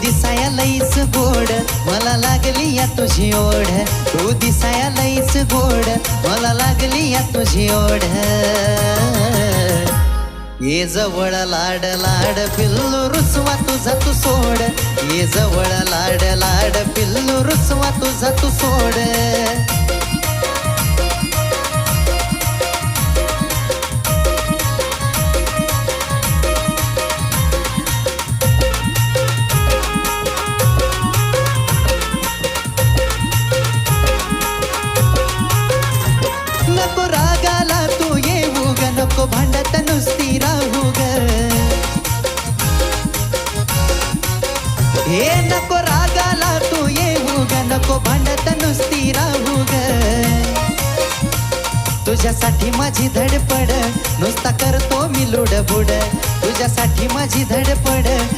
दिसाया लईच गोड मला लागली या तुझी ओढ तू दिसाया लईच गोड मला लागली या तुझी ओढ ये जवळ लाड लाड पिल्लू रुसवा तुझा तू सोड ये जवळ लाड लाड पिल्लू रुसवा तुझा तू सोड नको रागाला तू येऊ ग नको भांडत नुसती राहू ग हे नको रागाला तू येऊ ग नको भांडत नुसती राहू ग तुझ्यासाठी माझी धडपड नुसता करतो मी लुडबुड तुझ्यासाठी माझी धडपड